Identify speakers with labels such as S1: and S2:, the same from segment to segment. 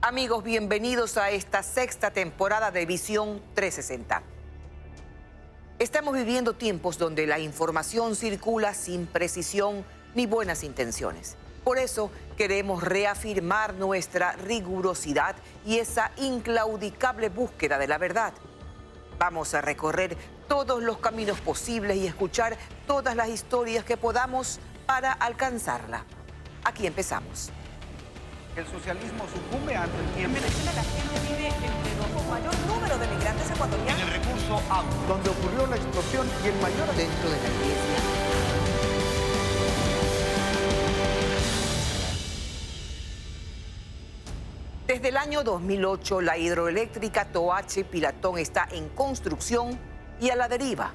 S1: Amigos, bienvenidos a esta sexta temporada de Visión 360. Estamos viviendo tiempos donde la información circula sin precisión ni buenas intenciones. Por eso queremos reafirmar nuestra rigurosidad y esa inclaudicable búsqueda de la verdad. Vamos a recorrer todos los caminos posibles y escuchar todas las historias que podamos para alcanzarla. Aquí empezamos.
S2: El socialismo sucumbe ante el tiempo.
S3: En Venezuela la gente vive entre los mayor número de migrantes ecuatorianos.
S2: En el recurso agua, donde ocurrió la explosión y el mayor
S1: Dentro de la iglesia. Desde el año 2008, la hidroeléctrica Toachi-Pilatón está en construcción y a la deriva.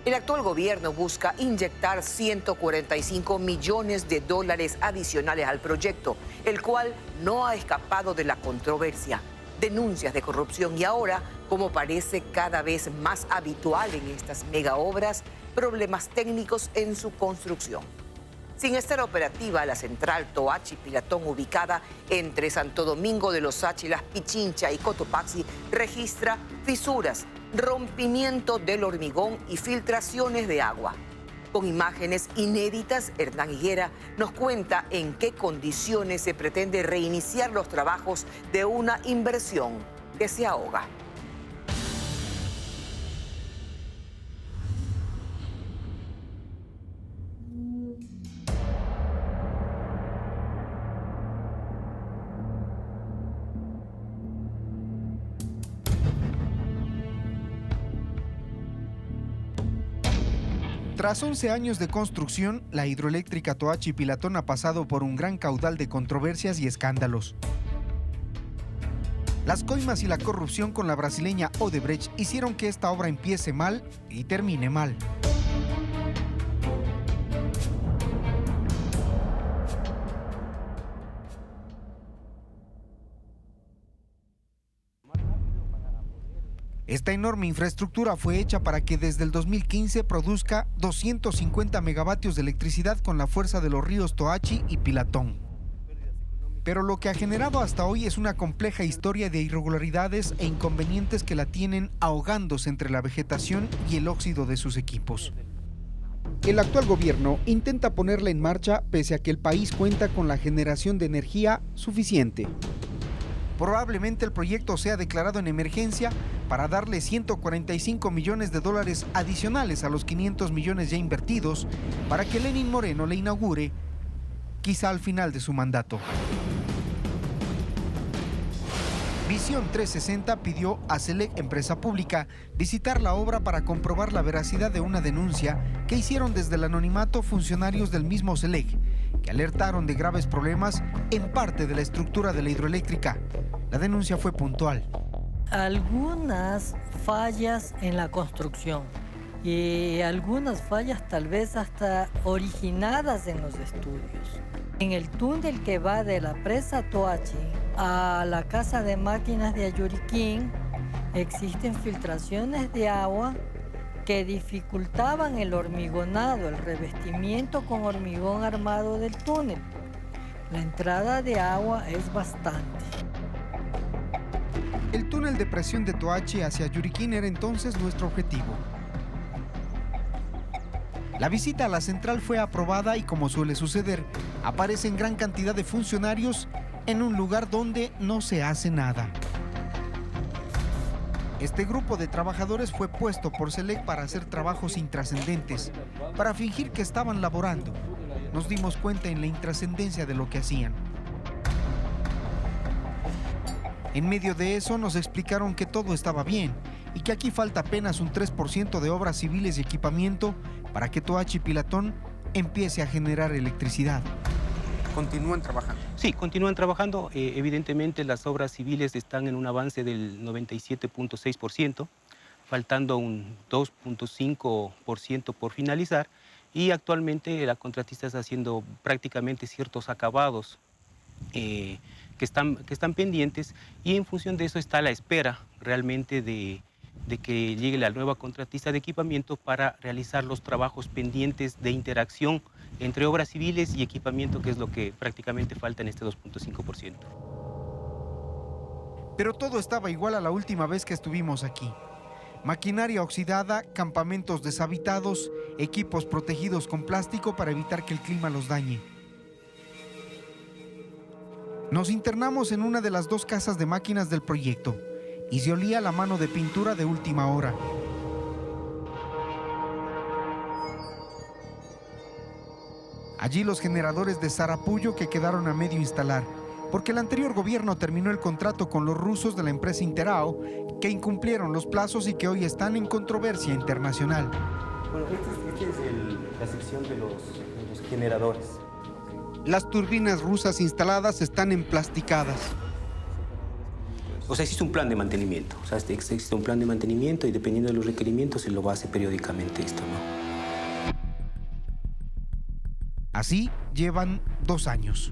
S1: El actual gobierno busca inyectar 145 millones de dólares adicionales al proyecto, el cual no ha escapado de la controversia, denuncias de corrupción y ahora, como parece cada vez más habitual en estas megaobras, problemas técnicos en su construcción. Sin estar operativa, la central Toachi-Pilatón, ubicada entre Santo Domingo de los Áchilas, Pichincha y Cotopaxi, registra fisuras, rompimiento del hormigón y filtraciones de agua. Con imágenes inéditas, Hernán Higuera nos cuenta en qué condiciones se pretende reiniciar los trabajos de una inversión que se ahoga.
S4: Tras 11 años de construcción, la hidroeléctrica Toachi-Pilatón ha pasado por un gran caudal de controversias y escándalos. Las coimas y la corrupción con la brasileña Odebrecht hicieron que esta obra empiece mal y termine mal. Esta enorme infraestructura fue hecha para que desde el 2015 produzca 250 megavatios de electricidad con la fuerza de los ríos Toachi y Pilatón. Pero lo que ha generado hasta hoy es una compleja historia de irregularidades e inconvenientes que la tienen ahogándose entre la vegetación y el óxido de sus equipos. El actual gobierno intenta ponerla en marcha pese a que el país cuenta con la generación de energía suficiente. Probablemente el proyecto sea declarado en emergencia para darle 145 millones de dólares adicionales a los 500 millones ya invertidos para que Lenín Moreno le inaugure, quizá al final de su mandato. Visión 360 pidió a Selec Empresa Pública visitar la obra para comprobar la veracidad de una denuncia que hicieron desde el anonimato funcionarios del mismo Selec, que alertaron de graves problemas en parte de la estructura de la hidroeléctrica. La denuncia fue puntual.
S5: Algunas fallas en la construcción y algunas fallas tal vez hasta originadas en los estudios. En el túnel que va de la presa Toachi a la casa de máquinas de Ayuriquín existen filtraciones de agua que dificultaban el hormigonado, el revestimiento con hormigón armado del túnel. La entrada de agua es bastante.
S4: El túnel de presión de Toachi hacia Yuriquín era entonces nuestro objetivo. La visita a la central fue aprobada y, como suele suceder, aparecen gran cantidad de funcionarios en un lugar donde no se hace nada. Este grupo de trabajadores fue puesto por Selec para hacer trabajos intrascendentes, para fingir que estaban laborando. Nos dimos cuenta en la intrascendencia de lo que hacían. En medio de eso nos explicaron que todo estaba bien y que aquí falta apenas un 3% de obras civiles y equipamiento para que Toachi-Pilatón empiece a generar electricidad.
S2: Continúan trabajando.
S6: Sí, continúan trabajando. Evidentemente las obras civiles están en un avance del 97.6%, faltando un 2.5% por finalizar, y actualmente la contratista está haciendo prácticamente ciertos acabados que están pendientes, y en función de eso está a la espera realmente de que llegue la nueva contratista de equipamiento para realizar los trabajos pendientes de interacción entre obras civiles y equipamiento, que es lo que prácticamente falta en este 2.5%.
S4: Pero todo estaba igual a la última vez que estuvimos aquí. Maquinaria oxidada, campamentos deshabitados, equipos protegidos con plástico para evitar que el clima los dañe. Nos internamos en una de las 2 casas de máquinas del proyecto y se olía la mano de pintura de última hora. Allí los generadores de Sarapullo que quedaron a medio instalar, porque el anterior gobierno terminó el contrato con los rusos de la empresa Interao, que incumplieron los plazos y que hoy están en controversia internacional.
S6: Bueno, esta es la sección de los generadores.
S4: Las turbinas rusas instaladas están emplasticadas.
S6: O sea, existe un plan de mantenimiento. O sea, existe un plan de mantenimiento y dependiendo de los requerimientos se lo hace periódicamente esto, ¿no?
S4: Así llevan 2 años.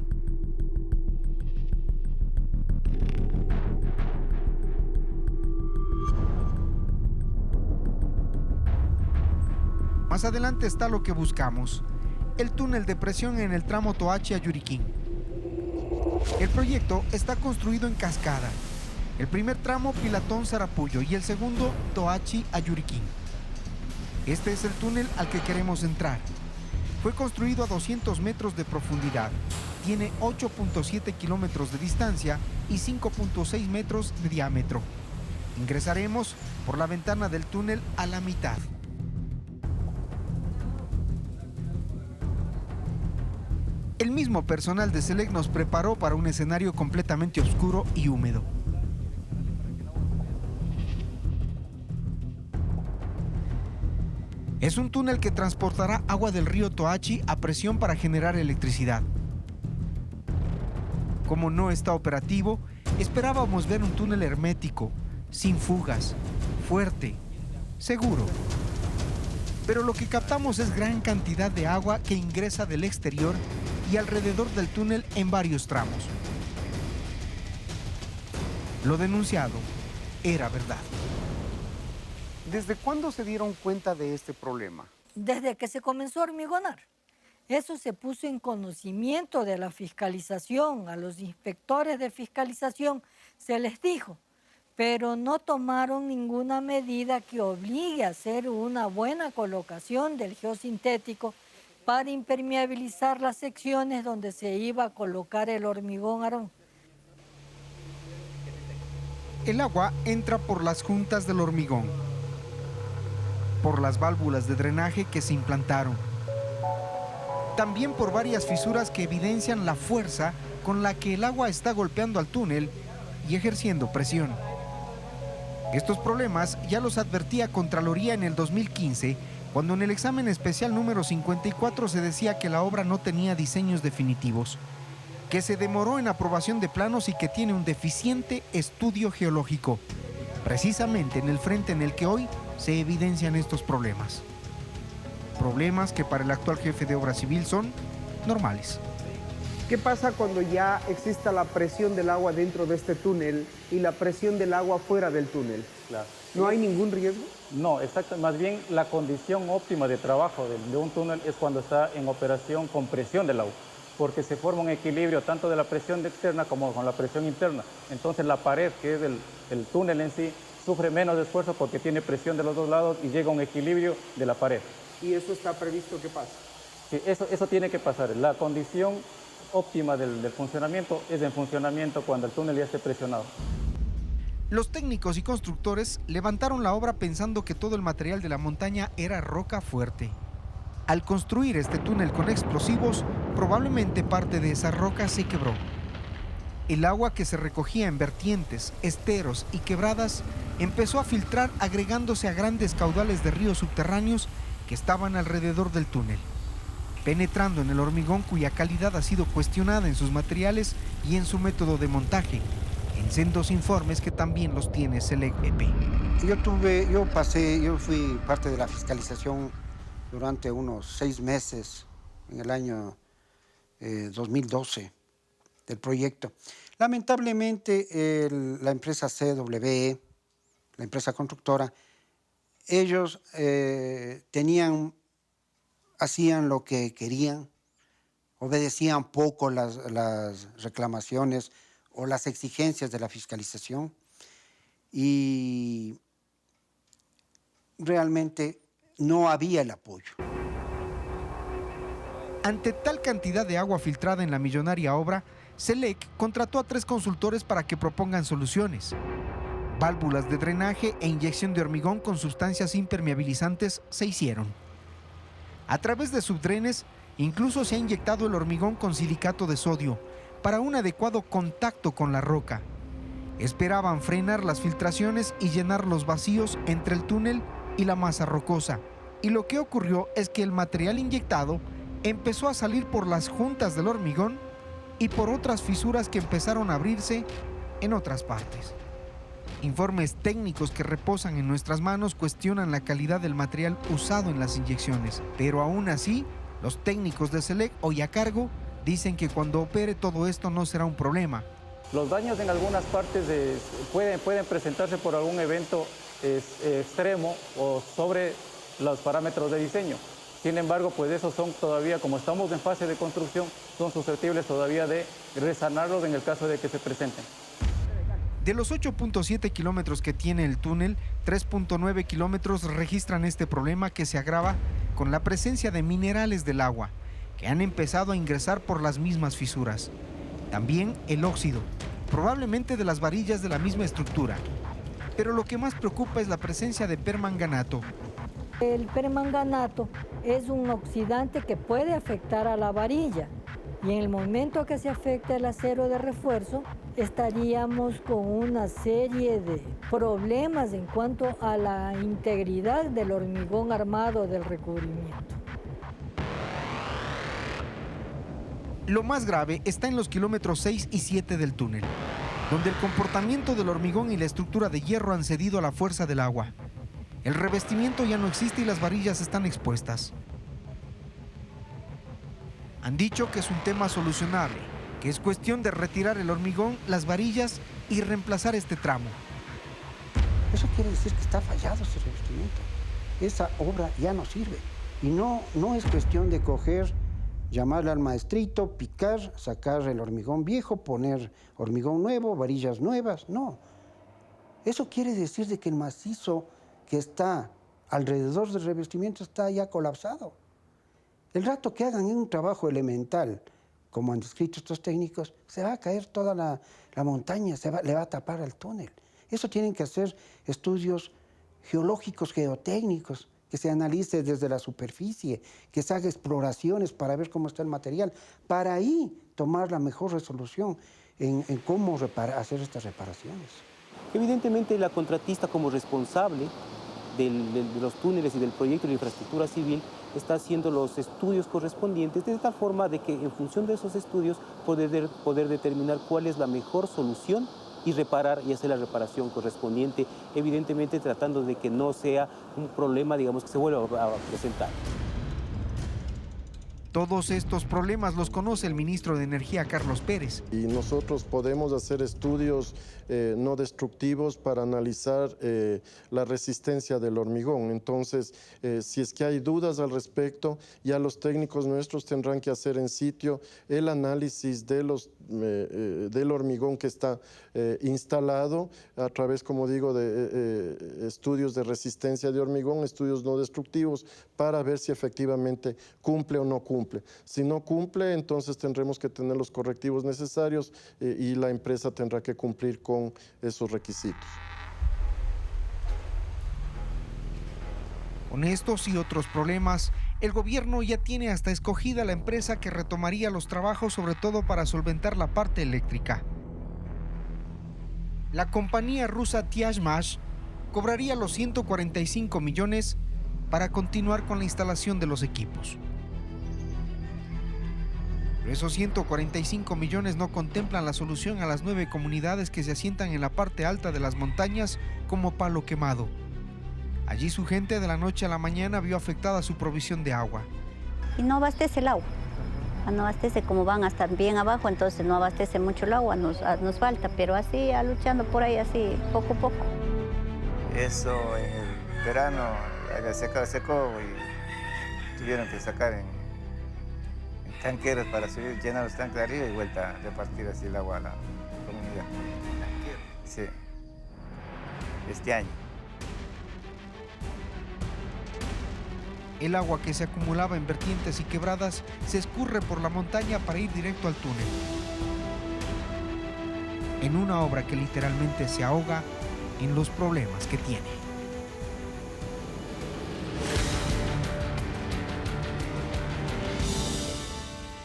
S4: Más adelante está lo que buscamos, el túnel de presión en el tramo Toachi a Yuriquín. El proyecto está construido en cascada. El primer tramo Pilatón-Sarapullo y el segundo Toachi a Yuriquín. Este es el túnel al que queremos entrar. Fue construido a 200 metros de profundidad. Tiene 8.7 kilómetros de distancia y 5.6 metros de diámetro. Ingresaremos por la ventana del túnel a la mitad. El mismo personal de Selec nos preparó para un escenario completamente oscuro y húmedo. Es un túnel que transportará agua del río Toachi a presión para generar electricidad. Como no está operativo, esperábamos ver un túnel hermético, sin fugas, fuerte, seguro. Pero lo que captamos es gran cantidad de agua que ingresa del exterior y alrededor del túnel en varios tramos. Lo denunciado era verdad.
S2: ¿Desde cuándo se dieron cuenta de este problema?
S5: Desde que se comenzó a hormigonar. Eso se puso en conocimiento de la fiscalización. A los inspectores de fiscalización se les dijo, pero no tomaron ninguna medida que obligue a hacer una buena colocación del geosintético para impermeabilizar las secciones donde se iba a colocar el hormigón arón.
S4: El agua entra por las juntas del hormigón, por las válvulas de drenaje que se implantaron, también por varias fisuras que evidencian la fuerza con la que el agua está golpeando al túnel y ejerciendo presión. Estos problemas ya los advertía Contraloría en el 2015, cuando en el examen especial número 54 se decía que la obra no tenía diseños definitivos, que se demoró en aprobación de planos y que tiene un deficiente estudio geológico, precisamente en el frente en el que hoy se evidencian estos problemas. Problemas que para el actual jefe de obra civil son normales.
S2: ¿Qué pasa cuando ya exista la presión del agua dentro de este túnel y la presión del agua fuera del túnel?
S7: Claro.
S2: ¿No hay ningún riesgo?
S7: No, exacto. Más bien la condición óptima de trabajo de un túnel es cuando está en operación con presión del agua, porque se forma un equilibrio tanto de la presión externa como con la presión interna. Entonces la pared, que es el túnel en sí, sufre menos esfuerzo porque tiene presión de los dos lados y llega a un equilibrio de la pared.
S2: ¿Y eso está previsto que pase?
S7: Sí, eso tiene que pasar. La condición óptima del funcionamiento es en funcionamiento cuando el túnel ya esté presionado.
S4: Los técnicos y constructores levantaron la obra pensando que todo el material de la montaña era roca fuerte. Al construir este túnel con explosivos, probablemente parte de esa roca se quebró. El agua que se recogía en vertientes, esteros y quebradas empezó a filtrar agregándose a grandes caudales de ríos subterráneos que estaban alrededor del túnel, penetrando en el hormigón cuya calidad ha sido cuestionada en sus materiales y en su método de montaje, en sendos informes que también los tiene Selec EP.
S8: Yo fui parte de la fiscalización durante unos 6 meses en el año 2012 del proyecto. Lamentablemente la empresa CWE, la empresa constructora, ellos hacían lo que querían, obedecían poco las reclamaciones o las exigencias de la fiscalización y realmente no había el apoyo.
S4: Ante tal cantidad de agua filtrada en la millonaria obra, SELEC contrató a 3 consultores para que propongan soluciones. Válvulas de drenaje e inyección de hormigón con sustancias impermeabilizantes se hicieron. A través de subdrenes, incluso se ha inyectado el hormigón con silicato de sodio para un adecuado contacto con la roca. Esperaban frenar las filtraciones y llenar los vacíos entre el túnel y la masa rocosa. Y lo que ocurrió es que el material inyectado empezó a salir por las juntas del hormigón y por otras fisuras que empezaron a abrirse en otras partes. Informes técnicos que reposan en nuestras manos cuestionan la calidad del material usado en las inyecciones, pero aún así, los técnicos de SELEC, hoy a cargo, dicen que cuando opere todo esto no será un problema.
S7: Los daños en algunas partes pueden presentarse por algún evento extremo o sobre los parámetros de diseño. Sin embargo, pues esos son todavía, como estamos en fase de construcción, son susceptibles todavía de resanarlos en el caso de que se presenten.
S4: De los 8.7 kilómetros que tiene el túnel, 3.9 kilómetros registran este problema que se agrava con la presencia de minerales del agua, que han empezado a ingresar por las mismas fisuras. También el óxido, probablemente de las varillas de la misma estructura. Pero lo que más preocupa es la presencia de permanganato.
S5: El permanganato es un oxidante que puede afectar a la varilla y en el momento que se afecte el acero de refuerzo estaríamos con una serie de problemas en cuanto a la integridad del hormigón armado del recubrimiento.
S4: Lo más grave está en los kilómetros 6 y 7 del túnel, donde el comportamiento del hormigón y la estructura de hierro han cedido a la fuerza del agua. El revestimiento ya no existe y las varillas están expuestas. Han dicho que es un tema solucionable, que es cuestión de retirar el hormigón, las varillas y reemplazar este tramo.
S8: Eso quiere decir que está fallado ese revestimiento. Esa obra ya no sirve. Y no es cuestión de coger, llamarle al maestrito, picar, sacar el hormigón viejo, poner hormigón nuevo, varillas nuevas. No. Eso quiere decir de que el macizo que está alrededor del revestimiento está ya colapsado. El rato que hagan un trabajo elemental, como han descrito estos técnicos, se va a caer toda la montaña, le va a tapar al túnel. Eso tienen que hacer estudios geológicos, geotécnicos, que se analice desde la superficie, que se haga exploraciones para ver cómo está el material, para ahí tomar la mejor resolución en cómo hacer estas reparaciones.
S6: Evidentemente, la contratista como responsable de los túneles y del proyecto de infraestructura civil está haciendo los estudios correspondientes de tal forma de que en función de esos estudios poder determinar cuál es la mejor solución y reparar y hacer la reparación correspondiente, evidentemente tratando de que no sea un problema, digamos, que se vuelva a presentar.
S4: Todos estos problemas los conoce el ministro de Energía, Carlos Pérez.
S9: Y nosotros podemos hacer estudios no destructivos para analizar la resistencia del hormigón. Entonces, si es que hay dudas al respecto, ya los técnicos nuestros tendrán que hacer en sitio el análisis del hormigón que está instalado a través, como digo, de estudios de resistencia de hormigón, estudios no destructivos, para ver si efectivamente cumple o no cumple. Si no cumple, entonces tendremos que tener los correctivos necesarios y la empresa tendrá que cumplir con esos requisitos.
S4: Con estos y otros problemas, el gobierno ya tiene hasta escogida la empresa que retomaría los trabajos, sobre todo para solventar la parte eléctrica. La compañía rusa Tiashmash cobraría los 145 millones para continuar con la instalación de los equipos. Pero esos 145 millones no contemplan la solución a las 9 comunidades que se asientan en la parte alta de las montañas como Palo Quemado. Allí su gente de la noche a la mañana vio afectada su provisión de agua.
S10: Y no abastece el agua. No abastece, como van hasta bien abajo, entonces no abastece mucho el agua, nos falta, pero así, luchando por ahí, así, poco a poco.
S11: Eso en el verano, secó y tuvieron que sacar en tanqueros para subir, llenar los tanques de arriba y vuelta a repartir así el agua a la comunidad. Sí, este año.
S4: El agua que se acumulaba en vertientes y quebradas se escurre por la montaña para ir directo al túnel. En una obra que literalmente se ahoga en los problemas que tiene.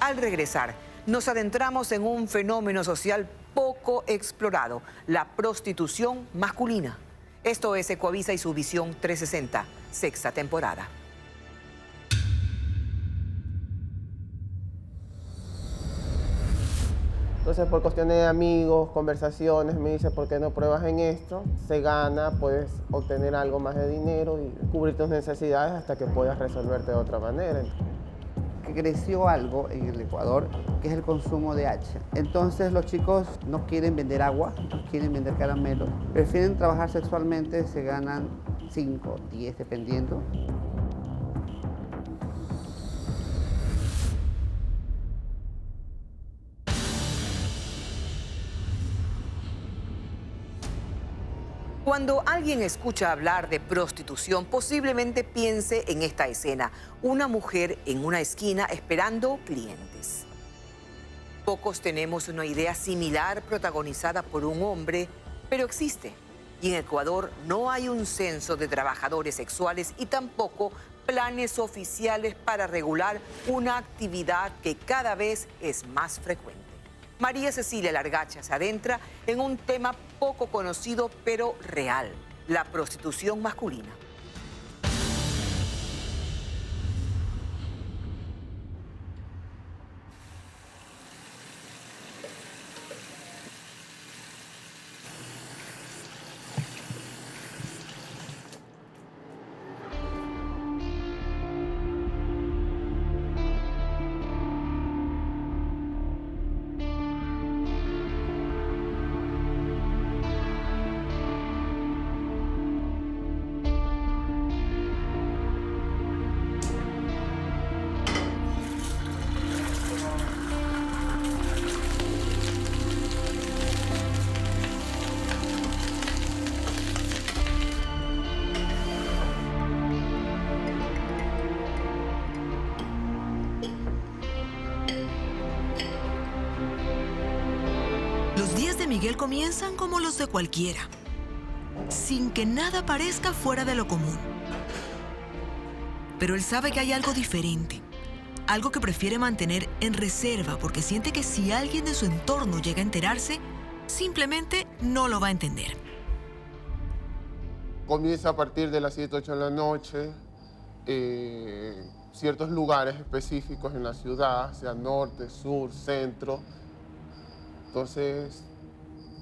S1: Al regresar, nos adentramos en un fenómeno social poco explorado, la prostitución masculina. Esto es Ecuavisa y su Visión 360, sexta temporada.
S2: Entonces, por cuestiones de amigos, conversaciones, me dice, ¿por qué no pruebas en esto? Se gana, puedes obtener algo más de dinero y cubrir tus necesidades hasta que puedas resolverte de otra manera.
S12: Que creció algo en el Ecuador, que es el consumo de H. Entonces los chicos no quieren vender agua, no quieren vender caramelos, prefieren trabajar sexualmente, se ganan 5, 10, dependiendo.
S1: Cuando alguien escucha hablar de prostitución, posiblemente piense en esta escena, una mujer en una esquina esperando clientes. Pocos tenemos una idea similar protagonizada por un hombre, pero existe. Y en Ecuador no hay un censo de trabajadores sexuales y tampoco planes oficiales para regular una actividad que cada vez es más frecuente. María Cecilia Largacha se adentra en un tema poco conocido pero real, la prostitución masculina.
S13: Los días de Miguel comienzan como los de cualquiera, sin que nada parezca fuera de lo común. Pero él sabe que hay algo diferente, algo que prefiere mantener en reserva porque siente que si alguien de su entorno llega a enterarse, simplemente no lo va a entender.
S14: Comienza a partir de las 7, 8 de la noche, ciertos lugares específicos en la ciudad, sea norte, sur, centro. Entonces,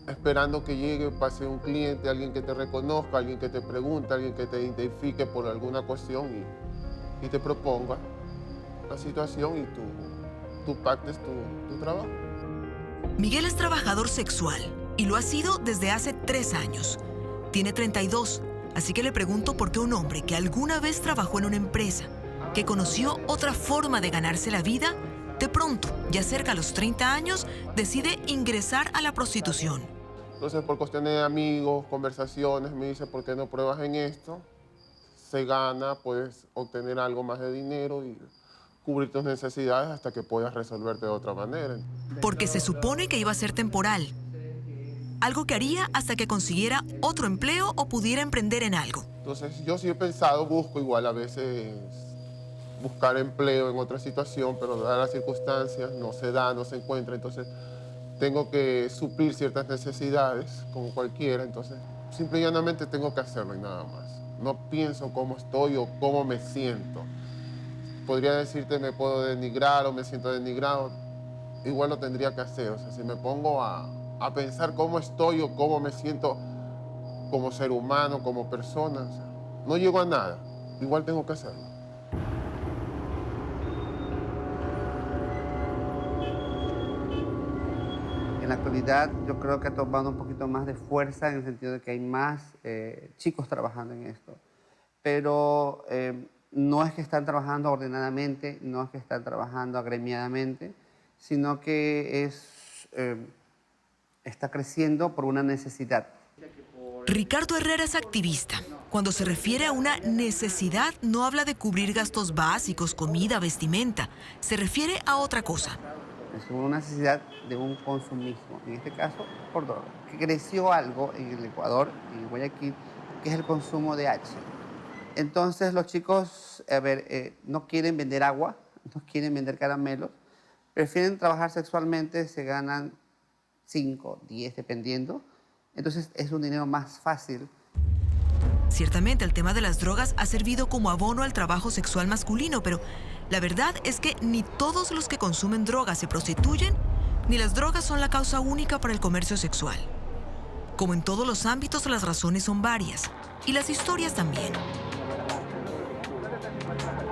S14: esperando que llegue, pase un cliente, alguien que te reconozca, alguien que te pregunte, alguien que te identifique por alguna cuestión y te proponga la situación y tú pactes tu trabajo.
S13: Miguel es trabajador sexual y lo ha sido desde hace 3 años. Tiene 32, así que le pregunto por qué un hombre que alguna vez trabajó en una empresa, que conoció otra forma de ganarse la vida, de pronto, ya cerca a los 30 años, decide ingresar a la prostitución.
S14: Entonces, por cuestiones de amigos, conversaciones, me dice, ¿por qué no pruebas en esto? Se gana, puedes obtener algo más de dinero y cubrir tus necesidades hasta que puedas resolverte de otra manera.
S13: Porque se supone que iba a ser temporal. Algo que haría hasta que consiguiera otro empleo o pudiera emprender en algo.
S14: Entonces, yo sí he pensado, busco igual a veces buscar empleo en otra situación, pero dadas las circunstancias no se da, no se encuentra, entonces tengo que suplir ciertas necesidades como cualquiera, entonces simple y llanamente tengo que hacerlo y nada más. No pienso cómo estoy o cómo me siento. Podría decirte me puedo denigrar o me siento denigrado, igual lo tendría que hacer, o sea, si me pongo a pensar cómo estoy o cómo me siento como ser humano, como persona, o sea, no llego a nada, igual tengo que hacerlo.
S12: En la actualidad yo creo que ha tomado un poquito más de fuerza en el sentido de que hay más chicos trabajando en esto. Pero no es que están trabajando ordenadamente, no es que están trabajando agremiadamente, sino que está creciendo por una necesidad.
S13: Ricardo Herrera es activista. Cuando se refiere a una necesidad, no habla de cubrir gastos básicos, comida, vestimenta. Se refiere a otra cosa.
S12: Es una necesidad de un consumismo, en este caso por droga. Creció algo en el Ecuador, en Guayaquil, que es el consumo de H. Entonces los chicos, no quieren vender agua, no quieren vender caramelos, prefieren trabajar sexualmente, se ganan 5, 10, dependiendo. Entonces es un dinero más fácil.
S13: Ciertamente el tema de las drogas ha servido como abono al trabajo sexual masculino, pero la verdad es que ni todos los que consumen drogas se prostituyen, ni las drogas son la causa única para el comercio sexual. Como en todos los ámbitos, las razones son varias, y las historias también.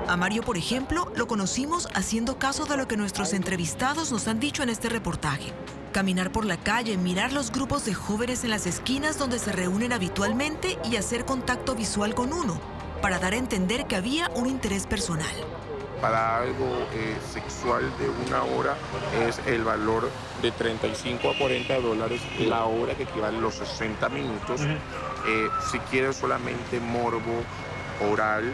S13: A Mario, por ejemplo, lo conocimos haciendo caso de lo que nuestros entrevistados nos han dicho en este reportaje. Caminar por la calle, mirar los grupos de jóvenes en las esquinas donde se reúnen habitualmente y hacer contacto visual con uno, para dar a entender que había un interés personal.
S15: Para algo sexual de una hora es el valor de 35 a 40 dólares la hora, que equivale a los 60 minutos. Si quieres solamente morbo oral,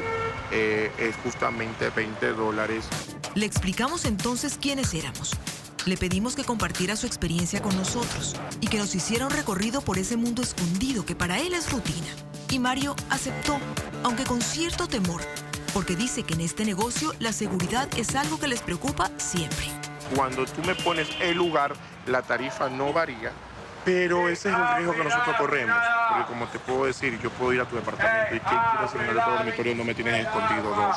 S15: es justamente 20 dólares.
S13: Le explicamos entonces quiénes éramos. Le pedimos que compartiera su experiencia con nosotros y que nos hiciera un recorrido por ese mundo escondido que para él es rutina. Y Mario aceptó, aunque con cierto temor, porque dice que en este negocio la seguridad es algo que les preocupa siempre.
S15: Cuando tú me pones el lugar, la tarifa no varía, pero ese es el riesgo que nosotros corremos. Porque como te puedo decir, yo puedo ir a tu departamento y ¿qué quieres hacer en el otro dormitorio? No me tienes escondido 2,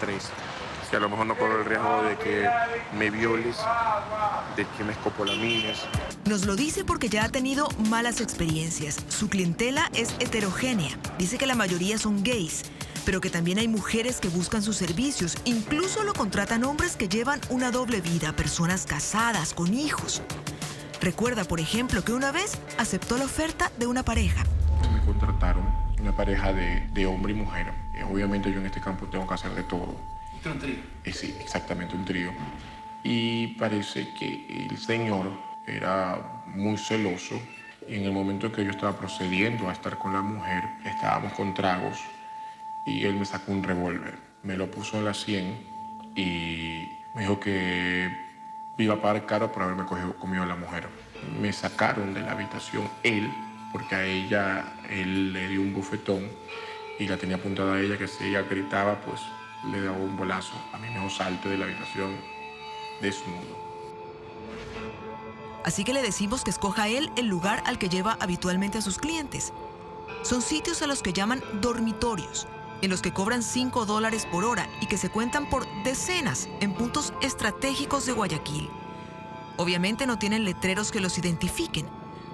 S15: 3. Si a lo mejor no corro el riesgo de que me violes, de que me escopolamines.
S13: Nos lo dice porque ya ha tenido malas experiencias. Su clientela es heterogénea. Dice que la mayoría son gays, pero que también hay mujeres que buscan sus servicios. Incluso lo contratan hombres que llevan una doble vida, personas casadas, con hijos. Recuerda, por ejemplo, que una vez aceptó la oferta de una pareja.
S15: Me contrataron una pareja de hombre y mujer. Obviamente yo en este campo tengo que hacer de todo.
S16: ¿Un trío?
S15: Sí, exactamente, un trío. Y parece que el señor era muy celoso. Y en el momento que yo estaba procediendo a estar con la mujer, estábamos con tragos y él me sacó un revólver. Me lo puso en la 100 y me dijo que me iba a pagar caro por haberme comido a la mujer. Me sacaron de la habitación él, porque a él le dio un bofetón y la tenía apuntada a ella, que si ella gritaba, pues le daba un bolazo. A mí me dijo salte de la habitación desnudo.
S13: Así que le decimos que escoja él el lugar al que lleva habitualmente a sus clientes. Son sitios a los que llaman dormitorios, en los que cobran 5 dólares por hora y que se cuentan por decenas en puntos estratégicos de Guayaquil. Obviamente no tienen letreros que los identifiquen.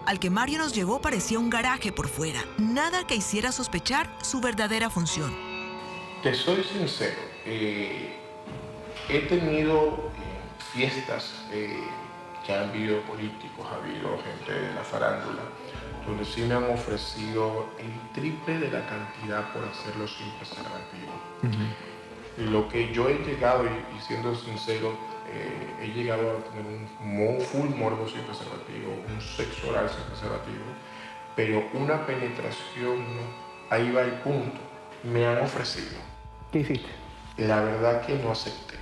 S13: Al que Mario nos llevó parecía un garaje por fuera, nada que hiciera sospechar su verdadera función.
S15: Te soy sincero, he tenido fiestas que han habido políticos, ha habido gente de la farándula, donde sí me han ofrecido el triple de la cantidad por hacerlo sin preservativo. Lo que yo he llegado, y siendo sincero, he llegado a tener un full morbo sin preservativo, un sexo oral sin preservativo, pero una penetración, no. Ahí va el punto. Me han ofrecido.
S16: ¿Qué hiciste?
S15: La verdad que no acepté.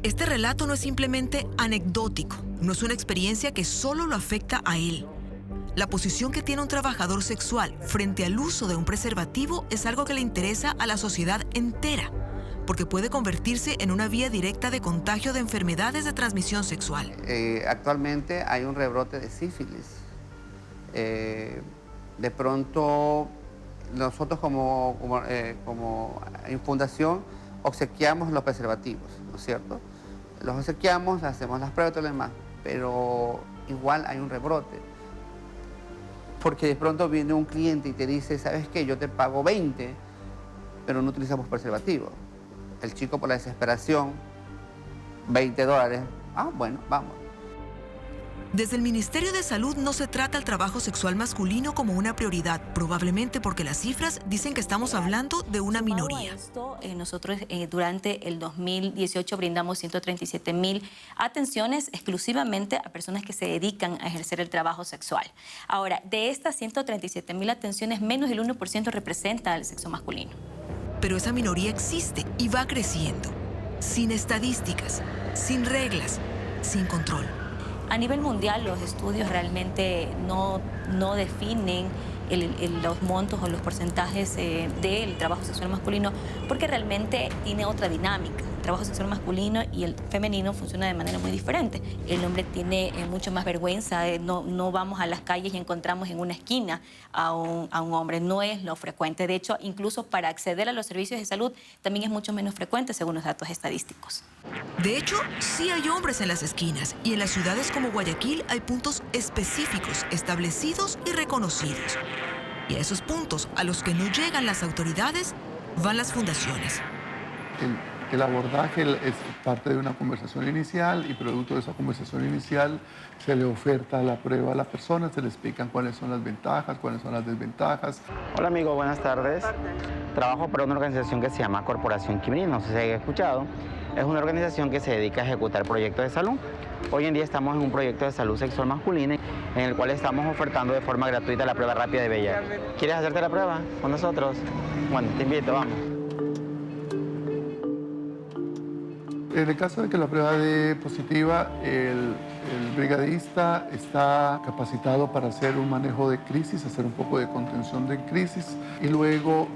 S13: Este relato no es simplemente anecdótico, no es una experiencia que solo lo afecta a él. La posición que tiene un trabajador sexual frente al uso de un preservativo es algo que le interesa a la sociedad entera, porque puede convertirse en una vía directa de contagio de enfermedades de transmisión sexual.
S12: Actualmente hay un rebrote de sífilis. De pronto, nosotros como fundación obsequiamos los preservativos, ¿no es cierto? Los obsequiamos, hacemos las pruebas y todo lo demás, pero igual hay un rebrote. Porque de pronto viene un cliente y te dice, ¿sabes qué? Yo te pago 20, pero no utilizamos preservativo. El chico por la desesperación, 20 dólares, bueno, vamos.
S13: Desde el Ministerio de Salud no se trata el trabajo sexual masculino como una prioridad, probablemente porque las cifras dicen que estamos hablando de una minoría.
S16: Nosotros durante el 2018 brindamos 137.000 atenciones exclusivamente a personas que se dedican a ejercer el trabajo sexual. Ahora, de estas 137.000 atenciones, menos del 1% representa al sexo masculino.
S13: Pero esa minoría existe y va creciendo, sin estadísticas, sin reglas, sin control.
S16: A nivel mundial, los estudios realmente no definen los montos o los porcentajes del trabajo sexual masculino, porque realmente tiene otra dinámica. El trabajo sexual masculino y el femenino funciona de manera muy diferente. El hombre tiene mucho más vergüenza, no vamos a las calles y encontramos en una esquina a un hombre, no es lo frecuente. De hecho, incluso para acceder a los servicios de salud también es mucho menos frecuente según los datos estadísticos.
S13: De hecho, sí hay hombres en las esquinas y en las ciudades como Guayaquil hay puntos específicos, establecidos y reconocidos. Y a esos puntos a los que no llegan las autoridades van las fundaciones.
S17: El abordaje es parte de una conversación inicial y producto de esa conversación inicial se le oferta la prueba a la persona, se le explican cuáles son las ventajas, cuáles son las desventajas.
S18: Hola amigo, buenas tardes. Trabajo para una organización que se llama Corporación Quimirín, no sé si han escuchado. Es una organización que se dedica a ejecutar proyectos de salud. Hoy en día estamos en un proyecto de salud sexual masculina en el cual estamos ofertando de forma gratuita la prueba rápida de VIH. ¿Quieres hacerte la prueba con nosotros? Bueno, te invito, vamos.
S17: En el caso de que la prueba dé positiva, el brigadista está capacitado para hacer un manejo de crisis, hacer un poco de contención de crisis y luego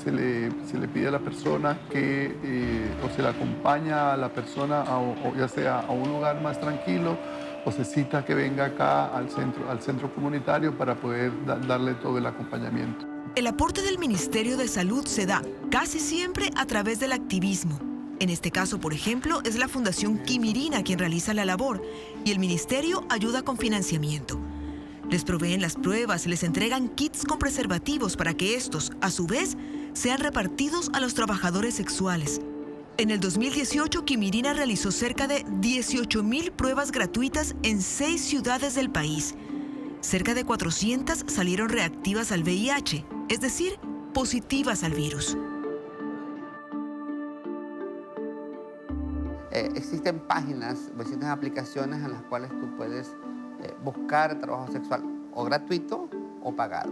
S17: se le pide a la persona que o se le acompaña a la persona o ya sea a un lugar más tranquilo o se cita que venga acá al centro comunitario para poder darle todo el acompañamiento.
S13: El aporte del Ministerio de Salud se da casi siempre a través del activismo. En este caso, por ejemplo, es la Fundación Quimirina quien realiza la labor y el Ministerio ayuda con financiamiento. Les proveen las pruebas, les entregan kits con preservativos para que estos, a su vez, sean repartidos a los trabajadores sexuales. En el 2018, Quimirina realizó cerca de 18.000 pruebas gratuitas en 6 ciudades del país. Cerca de 400 salieron reactivas al VIH, es decir, positivas al virus.
S12: Existen páginas, existen aplicaciones en las cuales tú puedes buscar trabajo sexual o gratuito o pagado,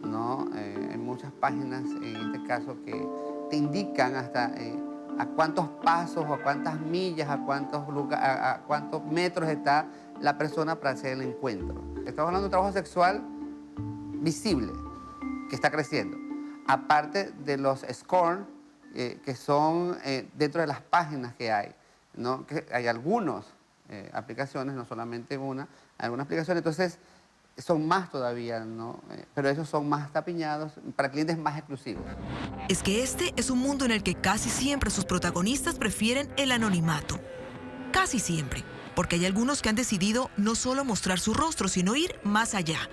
S12: ¿no? Hay muchas páginas, en este caso, que te indican hasta a cuántos pasos o a cuántas millas, a cuántos metros está la persona para hacer el encuentro. Estamos hablando de un trabajo sexual visible, que está creciendo. Aparte de los SCORN, que son dentro de las páginas que hay, ¿no? Que hay algunas aplicaciones, no solamente una, hay algunas aplicaciones, entonces son más todavía, ¿no? Pero esos son más tapiñados para clientes más exclusivos.
S13: Es que este es un mundo en el que casi siempre sus protagonistas prefieren el anonimato. Casi siempre, porque hay algunos que han decidido no solo mostrar su rostro, sino ir más allá.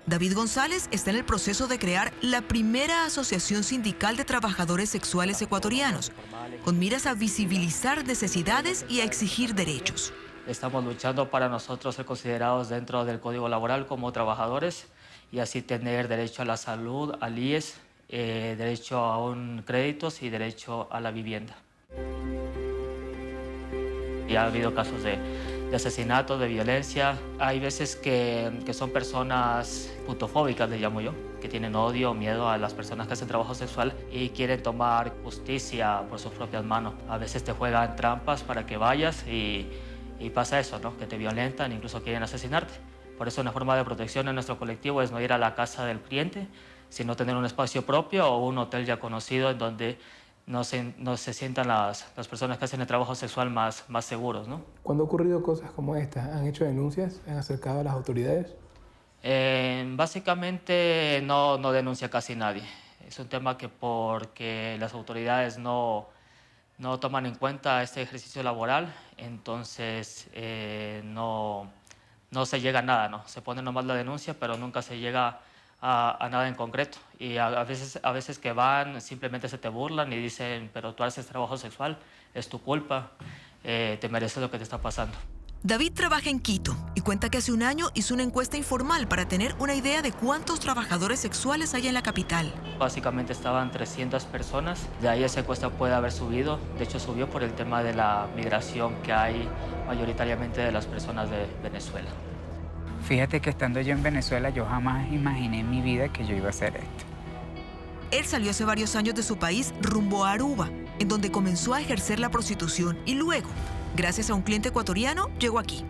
S13: David González está en el proceso de crear la primera asociación sindical de trabajadores sexuales ecuatorianos, con miras a visibilizar necesidades y a exigir derechos.
S19: Estamos luchando para nosotros ser considerados dentro del Código Laboral como trabajadores y así tener derecho a la salud, al IES, derecho a un créditos y derecho a la vivienda. Y ha habido casos de asesinato, de violencia. Hay veces que son personas putofóbicas, le llamo yo, que tienen odio o miedo a las personas que hacen trabajo sexual y quieren tomar justicia por sus propias manos. A veces te juegan trampas para que vayas y pasa eso, ¿no? Que te violentan, incluso quieren asesinarte. Por eso una forma de protección en nuestro colectivo es no ir a la casa del cliente, sino tener un espacio propio o un hotel ya conocido en donde no se sientan las personas que hacen el trabajo sexual más seguros, ¿no?
S20: Cuando ha ocurrido cosas como estas, ¿han hecho denuncias? ¿Han acercado a las autoridades?
S19: Básicamente no denuncia casi nadie. Es un tema que porque las autoridades no toman en cuenta este ejercicio laboral, entonces no se llega a nada, ¿no? Se pone nomás la denuncia, pero nunca se llega a nada en concreto. Y a veces que van, simplemente se te burlan y dicen, pero tú haces trabajo sexual, es tu culpa, te mereces lo que te está pasando.
S13: David trabaja en Quito y cuenta que hace un año hizo una encuesta informal para tener una idea de cuántos trabajadores sexuales hay en la capital.
S19: Básicamente estaban 300 personas, de ahí esa encuesta puede haber subido, de hecho subió por el tema de la migración que hay mayoritariamente de las personas de Venezuela.
S21: Fíjate que estando yo en Venezuela, yo jamás imaginé en mi vida que yo iba a hacer esto.
S13: Él salió hace varios años de su país rumbo a Aruba, en donde comenzó a ejercer la prostitución y luego, gracias a un cliente ecuatoriano, llegó aquí.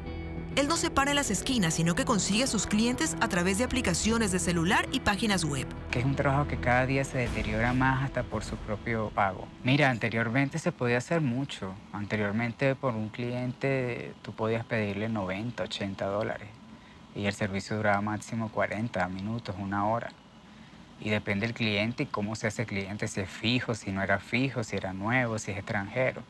S13: Él no se para en las esquinas, sino que consigue a sus clientes a través de aplicaciones de celular y páginas web.
S21: Que es un trabajo que cada día se deteriora más hasta por su propio pago. Mira, anteriormente se podía hacer mucho. Anteriormente por un cliente tú podías pedirle 90, 80 dólares. Y el servicio duraba máximo 40 minutos, 1 hora. Y depende del cliente y cómo se hace el cliente, si es fijo, si no era fijo, si era nuevo, si es extranjero.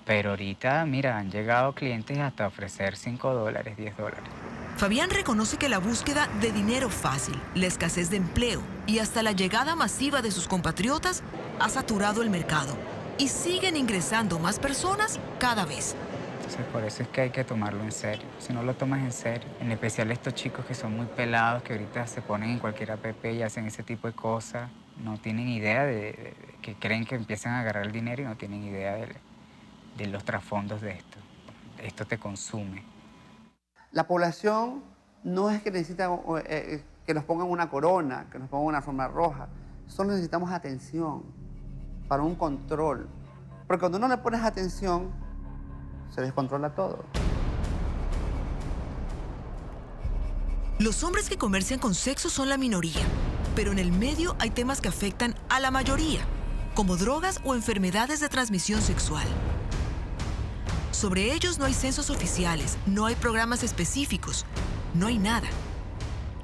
S21: Pero ahorita, mira, han llegado clientes hasta ofrecer 5 dólares, 10 dólares.
S13: Fabián reconoce que la búsqueda de dinero fácil, la escasez de empleo y hasta la llegada masiva de sus compatriotas ha saturado el mercado. Y siguen ingresando más personas cada vez.
S21: Entonces, por eso es que hay que tomarlo en serio. Si no lo tomas en serio, en especial estos chicos que son muy pelados, que ahorita se ponen en cualquier app y hacen ese tipo de cosas, no tienen idea que creen que empiezan a agarrar el dinero y no tienen idea de los trasfondos de esto. Esto te consume.
S12: La población no es que necesita que nos pongan una corona, que nos pongan una alfombra roja. Solo necesitamos atención para un control. Porque cuando no le pones atención, se descontrola todo.
S13: Los hombres que comercian con sexo son la minoría, pero en el medio hay temas que afectan a la mayoría, como drogas o enfermedades de transmisión sexual. Sobre ellos no hay censos oficiales, no hay programas específicos, no hay nada.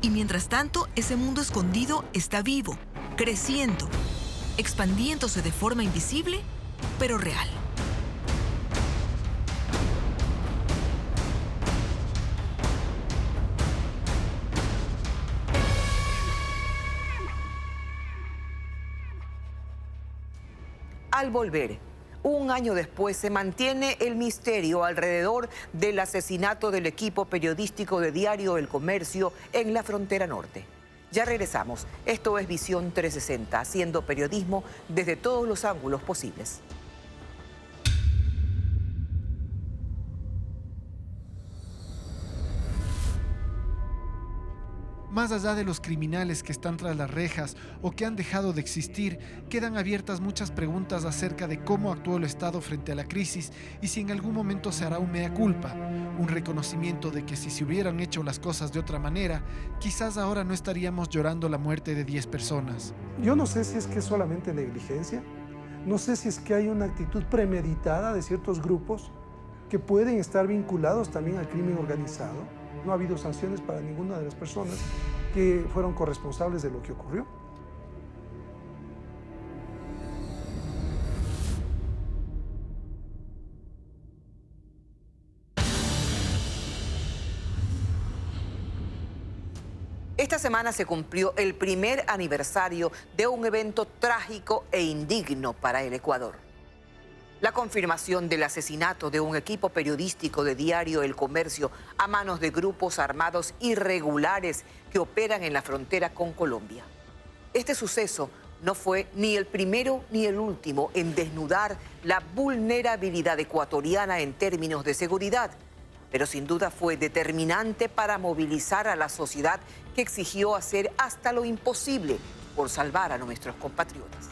S13: Y mientras tanto, ese mundo escondido está vivo, creciendo, expandiéndose de forma invisible, pero real.
S1: Al volver, un año después, se mantiene el misterio alrededor del asesinato del equipo periodístico de Diario El Comercio en la frontera norte. Ya regresamos. Esto es Visión 360, haciendo periodismo desde todos los ángulos posibles.
S4: Más allá de los criminales que están tras las rejas o que han dejado de existir, quedan abiertas muchas preguntas acerca de cómo actuó el Estado frente a la crisis y si en algún momento se hará un mea culpa, un reconocimiento de que si se hubieran hecho las cosas de otra manera, quizás ahora no estaríamos llorando la muerte de 10 personas.
S22: Yo no sé si es que es solamente negligencia, no sé si es que hay una actitud premeditada de ciertos grupos que pueden estar vinculados también al crimen organizado. No ha habido sanciones para ninguna de las personas que fueron corresponsables de lo que ocurrió.
S1: Esta semana se cumplió el primer aniversario de un evento trágico e indigno para el Ecuador. La confirmación del asesinato de un equipo periodístico de Diario El Comercio a manos de grupos armados irregulares que operan en la frontera con Colombia. Este suceso no fue ni el primero ni el último en desnudar la vulnerabilidad ecuatoriana en términos de seguridad, pero sin duda fue determinante para movilizar a la sociedad que exigió hacer hasta lo imposible por salvar a nuestros compatriotas.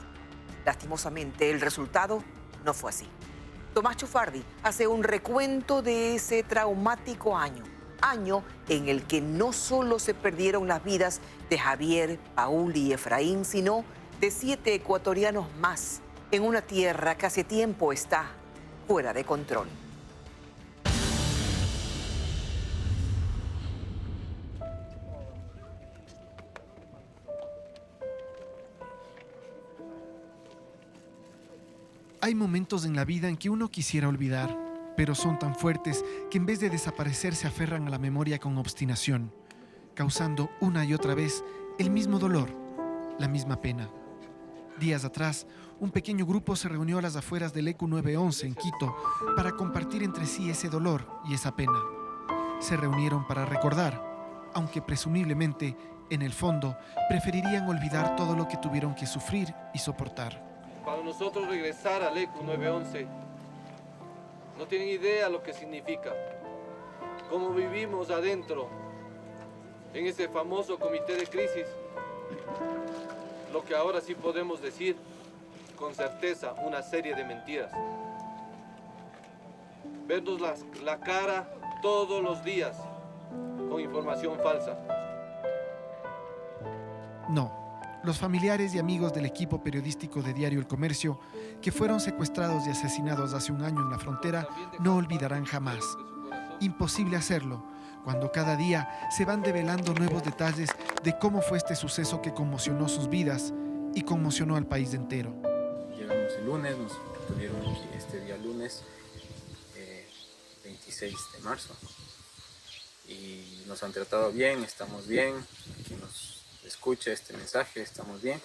S1: Lastimosamente, el resultado no fue así. Tomás Chofardi hace un recuento de ese traumático año en el que no solo se perdieron las vidas de Javier, Paul y Efraín, sino de 7 ecuatorianos más en una tierra que hace tiempo está fuera de control.
S4: Hay momentos en la vida en que uno quisiera olvidar, pero son tan fuertes que en vez de desaparecer se aferran a la memoria con obstinación, causando una y otra vez el mismo dolor, la misma pena. Días atrás, un pequeño grupo se reunió a las afueras del ECU 911 en Quito para compartir entre sí ese dolor y esa pena. se reunieron para recordar, aunque presumiblemente, en el fondo, preferirían olvidar todo lo que tuvieron que sufrir y soportar.
S3: Para nosotros regresar al ECU 911, no tienen idea lo que significa. Cómo vivimos adentro, en ese famoso comité de crisis, lo que ahora sí podemos decir con certeza, una serie de mentiras. Vernos la cara todos los días con información falsa.
S4: No, los familiares y amigos del equipo periodístico de Diario El Comercio, que fueron secuestrados y asesinados hace un año en la frontera, no olvidarán jamás. Imposible hacerlo, cuando cada día se van develando nuevos detalles de cómo fue este suceso que conmocionó sus vidas y conmocionó al país entero.
S7: Llegamos el lunes, nos tuvieron aquí este día lunes, 26 de marzo, y nos han tratado bien, estamos bien, quien nos escuche este mensaje, estamos bien,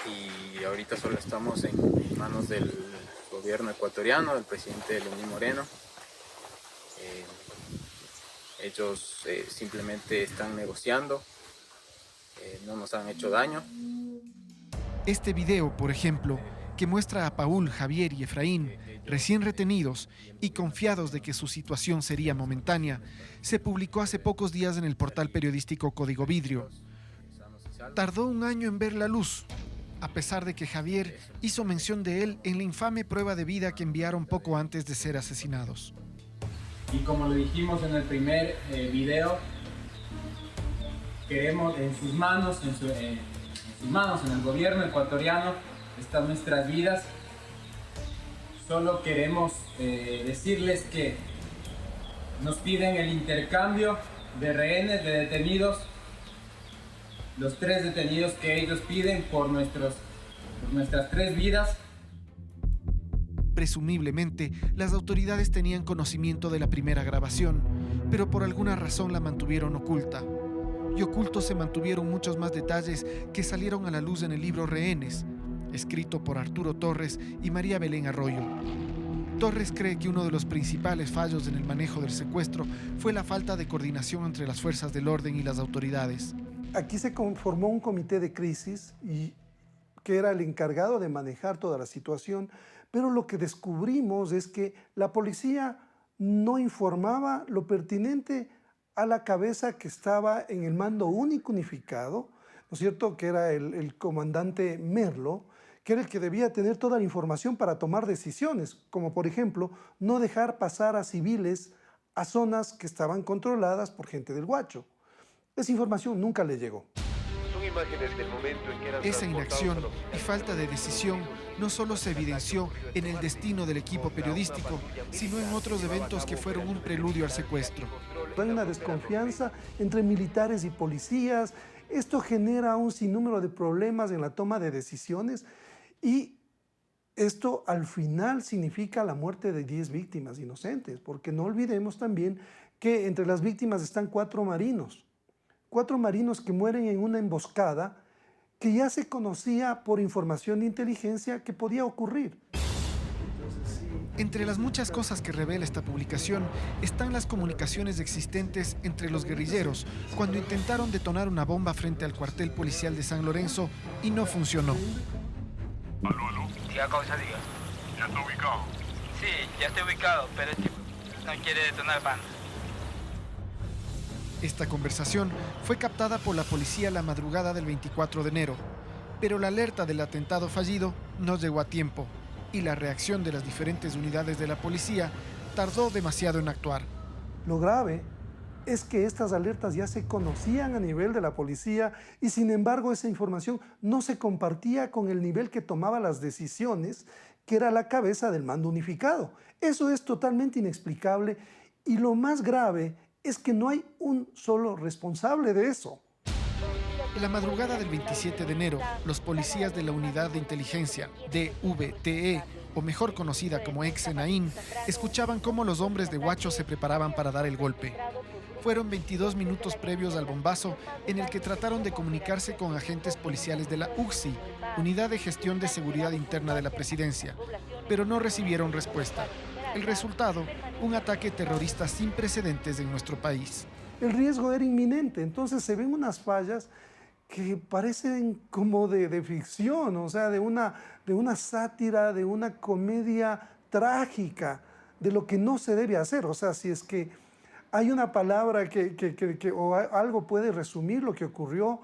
S7: y ahorita solo estamos en manos del gobierno ecuatoriano, del presidente Lenín Moreno. Ellos simplemente están negociando, no nos han hecho daño.
S4: Este video, por ejemplo, que muestra a Paul, Javier y Efraín recién retenidos y confiados de que su situación sería momentánea, se publicó hace pocos días en el portal periodístico Código Vidrio. Tardó un año en ver la luz, a pesar de que Javier hizo mención de él en la infame prueba de vida que enviaron poco antes de ser asesinados.
S23: Y como lo dijimos en el primer video, queremos en sus manos, en el gobierno ecuatoriano, están nuestras vidas. Solo queremos decirles que nos piden el intercambio de rehenes, de detenidos, los 3 detenidos que ellos piden por nuestras 3 vidas.
S4: Presumiblemente, las autoridades tenían conocimiento de la primera grabación, pero por alguna razón la mantuvieron oculta. Y ocultos se mantuvieron muchos más detalles que salieron a la luz en el libro Rehenes, escrito por Arturo Torres y María Belén Arroyo. Torres cree que uno de los principales fallos en el manejo del secuestro fue la falta de coordinación entre las fuerzas del orden y las autoridades.
S22: Aquí se conformó un comité de crisis que era el encargado de manejar toda la situación, pero lo que descubrimos es que la policía no informaba lo pertinente a la cabeza que estaba en el mando único unificado, ¿no es cierto?, que era el comandante Merlo, que era el que debía tener toda la información para tomar decisiones, como por ejemplo, no dejar pasar a civiles a zonas que estaban controladas por gente del Guacho. Esa información nunca le llegó.
S4: Esa inacción y falta de decisión no solo se evidenció en el destino del equipo periodístico, sino en otros eventos que fueron un preludio al secuestro.
S22: Hay una desconfianza entre militares y policías. Esto genera un sinnúmero de problemas en la toma de decisiones y esto al final significa la muerte de 10 víctimas inocentes, porque no olvidemos también que entre las víctimas están 4 marinos. 4 marinos que mueren en una emboscada que ya se conocía por información de inteligencia que podía ocurrir.
S4: Entre las muchas cosas que revela esta publicación están las comunicaciones existentes entre los guerrilleros cuando intentaron detonar una bomba frente al cuartel policial de San Lorenzo y no funcionó.
S24: ¿Aló? Diga cosa, diga.
S25: ¿Ya está ubicado?
S24: Sí, ya está ubicado, pero este no quiere detonar pan.
S4: Esta conversación fue captada por la policía la madrugada del 24 de enero, pero la alerta del atentado fallido no llegó a tiempo y la reacción de las diferentes unidades de la policía tardó demasiado en actuar.
S22: Lo grave es que estas alertas ya se conocían a nivel de la policía y sin embargo esa información no se compartía con el nivel que tomaba las decisiones, que era la cabeza del mando unificado. Eso es totalmente inexplicable y lo más grave es que no hay un solo responsable de eso.
S4: En la madrugada del 27 de enero, los policías de la Unidad de Inteligencia, DVTE, o mejor conocida como Ex-Senaín, escuchaban cómo los hombres de Guacho se preparaban para dar el golpe. Fueron 22 minutos previos al bombazo en el que trataron de comunicarse con agentes policiales de la UGSI, Unidad de Gestión de Seguridad Interna de la Presidencia, pero no recibieron respuesta. El resultado, un ataque terrorista sin precedentes en nuestro país.
S22: El riesgo era inminente, entonces se ven unas fallas que parecen como de ficción, o sea, de una sátira, de una comedia trágica, de lo que no se debe hacer. O sea, si es que hay una palabra o algo puede resumir lo que ocurrió,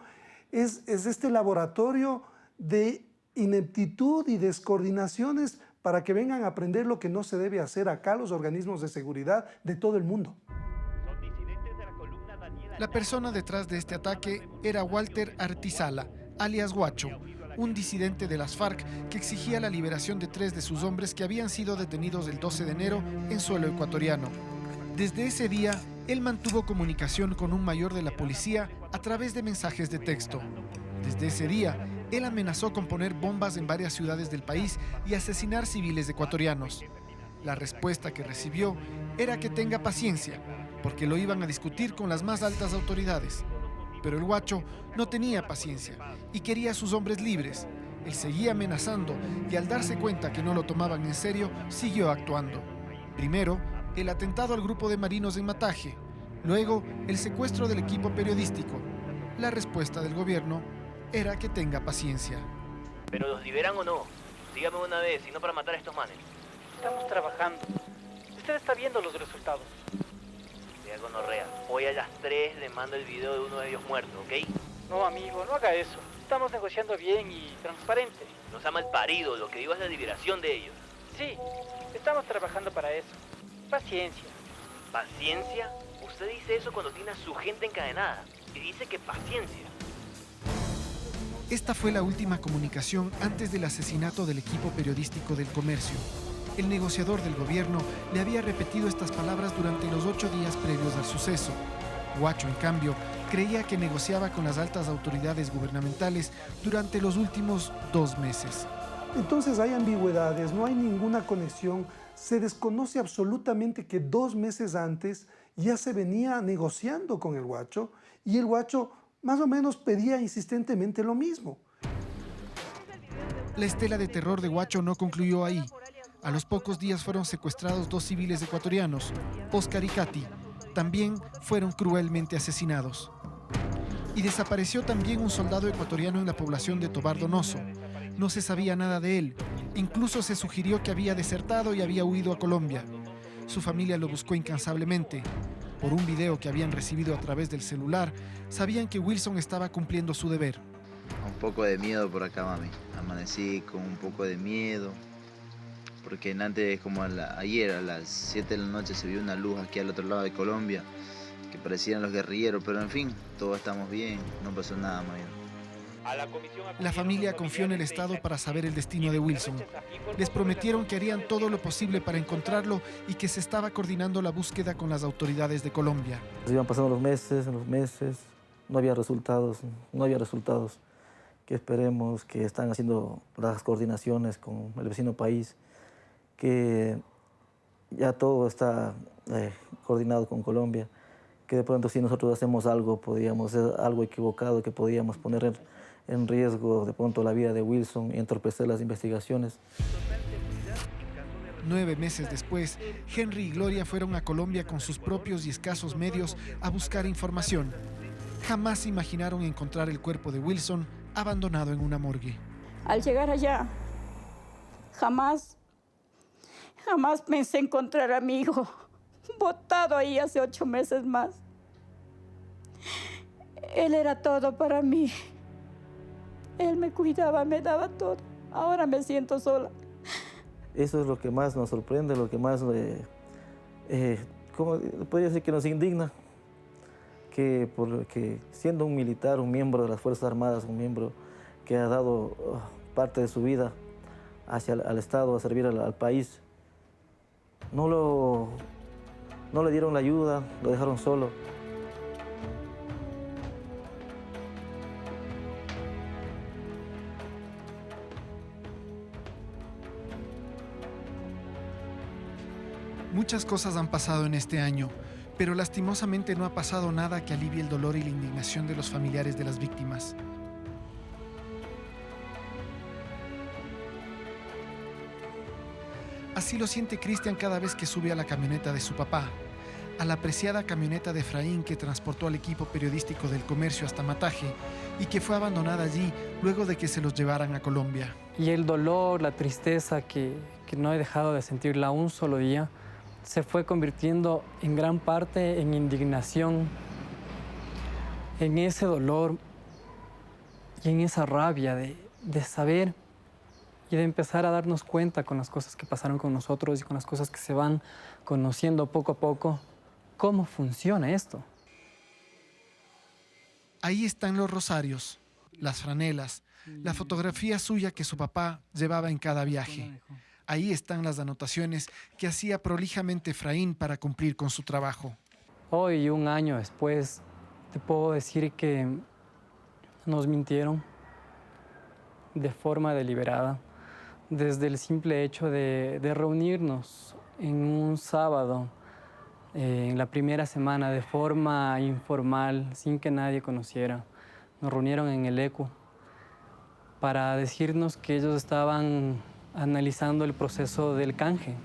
S22: es este laboratorio de ineptitud y descoordinaciones para que vengan a aprender lo que no se debe hacer acá los organismos de seguridad de todo el mundo.
S4: La persona detrás de este ataque era Walter Artizala, alias Guacho, un disidente de las FARC que exigía la liberación de 3 de sus hombres que habían sido detenidos el 12 de enero en suelo ecuatoriano. Desde ese día, él mantuvo comunicación con un mayor de la policía a través de mensajes de texto. Desde ese día, él amenazó con poner bombas en varias ciudades del país y asesinar civiles ecuatorianos. La respuesta que recibió era que tenga paciencia, porque lo iban a discutir con las más altas autoridades. Pero el Guacho no tenía paciencia y quería a sus hombres libres. Él seguía amenazando y al darse cuenta que no lo tomaban en serio, siguió actuando. Primero, el atentado al grupo de marinos en Mataje. Luego, el secuestro del equipo periodístico. La respuesta del gobierno era que tenga paciencia.
S5: ¿Pero los liberan o no? Dígame una vez, y no para matar a estos manes.
S6: Estamos trabajando. Usted está viendo los resultados.
S5: Gonorrea. Hoy a las 3 le mando el video de uno de ellos muerto, ¿ok?
S6: No, amigo, no haga eso. Estamos negociando bien y transparente.
S5: Nos ha malparido, lo que digo es la liberación de ellos.
S6: Sí, estamos trabajando para eso. Paciencia.
S5: ¿Paciencia? Usted dice eso cuando tiene a su gente encadenada. Y dice que paciencia.
S4: Esta fue la última comunicación antes del asesinato del equipo periodístico del Comercio. El negociador del gobierno le había repetido estas palabras durante los 8 días previos al suceso. Guacho, en cambio, creía que negociaba con las altas autoridades gubernamentales durante los últimos 2 meses.
S22: Entonces hay ambigüedades, no hay ninguna conexión. Se desconoce absolutamente que 2 meses antes ya se venía negociando con el Guacho y el Guacho más o menos pedía insistentemente lo mismo.
S4: La estela de terror de Guacho no concluyó ahí. A los pocos días fueron secuestrados 2 civiles ecuatorianos, Oscar y Katy. También fueron cruelmente asesinados. Y desapareció también un soldado ecuatoriano en la población de Tobar Donoso. No se sabía nada de él. Incluso se sugirió que había desertado y había huido a Colombia. Su familia lo buscó incansablemente. Por un video que habían recibido a través del celular, sabían que Wilson estaba cumpliendo su deber.
S8: Un poco de miedo por acá, mami. Amanecí con un poco de miedo. Porque antes, como ayer a las 7 de la noche se vio una luz aquí al otro lado de Colombia que parecían los guerrilleros, pero en fin, todos estamos bien, no pasó nada, mayor.
S4: La familia confió en el Estado para saber el destino de Wilson. Les prometieron que harían todo lo posible para encontrarlo y que se estaba coordinando la búsqueda con las autoridades de Colombia.
S9: Iban pasando los meses, no había resultados, que esperemos que están haciendo las coordinaciones con el vecino país, que ya todo está coordinado con Colombia, que de pronto si nosotros hacemos algo, podíamos hacer algo equivocado, que podíamos poner en riesgo de pronto la vida de Wilson y entorpecer las investigaciones.
S4: 9 meses después, Henry y Gloria fueron a Colombia con sus propios y escasos medios a buscar información. Jamás imaginaron encontrar el cuerpo de Wilson abandonado en una morgue.
S25: Al llegar allá, jamás pensé encontrar a mi hijo botado ahí hace 8 meses más. Él era todo para mí. Él me cuidaba, me daba todo. Ahora me siento sola.
S9: Eso es lo que más nos sorprende, lo que más, ¿cómo podría decir que nos indigna? Porque siendo un militar, un miembro de las Fuerzas Armadas, un miembro que ha dado parte de su vida al Estado, a servir al país, no le dieron la ayuda, lo dejaron solo.
S4: Muchas cosas han pasado en este año, pero lastimosamente no ha pasado nada que alivie el dolor y la indignación de los familiares de las víctimas.
S2: Así lo siente Cristian cada vez que sube a la camioneta de su papá, a la apreciada camioneta de Efraín que transportó al equipo periodístico del Comercio hasta Mataje y que fue abandonada allí luego de que se los llevaran a Colombia.
S10: Y el dolor, la tristeza que no he dejado de sentirla un solo día, se fue convirtiendo en gran parte en indignación, en ese dolor y en esa rabia de saber y de empezar a darnos cuenta con las cosas que pasaron con nosotros y con las cosas que se van conociendo poco a poco, cómo funciona esto.
S2: Ahí están los rosarios, las franelas, la fotografía suya que su papá llevaba en cada viaje. Ahí están las anotaciones que hacía prolijamente Efraín para cumplir con su trabajo.
S10: Hoy, un año después, te puedo decir que nos mintieron de forma deliberada. Desde el simple hecho de reunirnos en un sábado, en la primera semana, de forma informal, sin que nadie conociera. Nos reunieron en el ECU para decirnos que ellos estaban analizando el proceso del canje.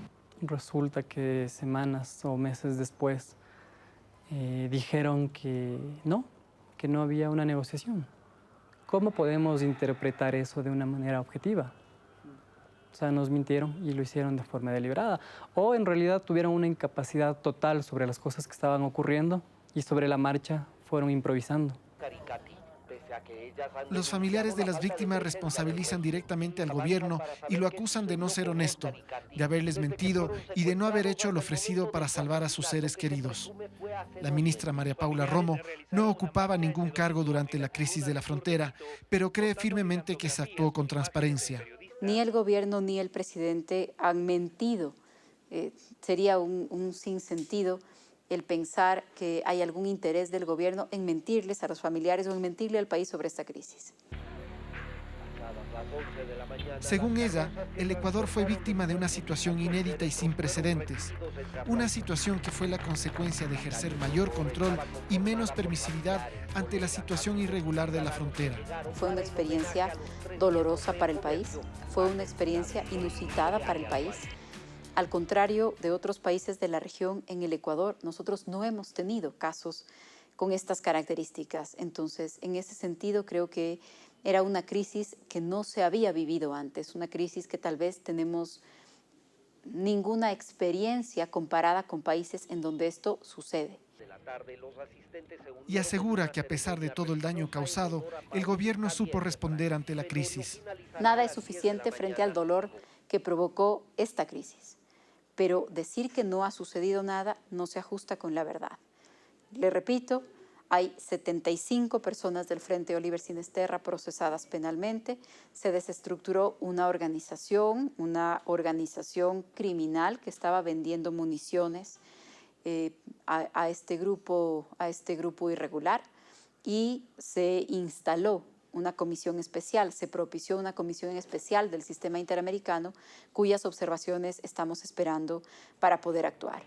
S10: Resulta que semanas o meses después dijeron que no había una negociación. ¿Cómo podemos interpretar eso de una manera objetiva? O sea, nos mintieron y lo hicieron de forma deliberada. O en realidad tuvieron una incapacidad total sobre las cosas que estaban ocurriendo y sobre la marcha fueron improvisando.
S2: Los familiares de las víctimas responsabilizan directamente al gobierno y lo acusan de no ser honesto, de haberles mentido y de no haber hecho lo ofrecido para salvar a sus seres queridos. La ministra María Paula Romo no ocupaba ningún cargo durante la crisis de la frontera, pero cree firmemente que se actuó con transparencia.
S11: Ni el gobierno ni el presidente han mentido. Sería un sinsentido el pensar que hay algún interés del gobierno en mentirles a los familiares o en mentirle al país sobre esta crisis.
S2: Según ella, el Ecuador fue víctima de una situación inédita y sin precedentes. Una situación que fue la consecuencia de ejercer mayor control y menos permisividad ante la situación irregular de la frontera.
S11: Fue una experiencia dolorosa para el país, fue una experiencia inusitada para el país. Al contrario de otros países de la región, en el Ecuador nosotros no hemos tenido casos con estas características. Entonces, en ese sentido, creo que era una crisis que no se había vivido antes, una crisis que tal vez tenemos ninguna experiencia comparada con países en donde esto sucede.
S2: Y asegura que a pesar de todo el daño causado, el gobierno supo responder ante la crisis.
S11: Nada es suficiente frente al dolor que provocó esta crisis, pero decir que no ha sucedido nada no se ajusta con la verdad. Le repito, hay 75 personas del Frente Oliver Sinesterra procesadas penalmente. Se desestructuró una organización criminal que estaba vendiendo municiones a este grupo irregular, y se instaló una comisión especial, se propició una comisión especial del sistema interamericano cuyas observaciones estamos esperando para poder actuar.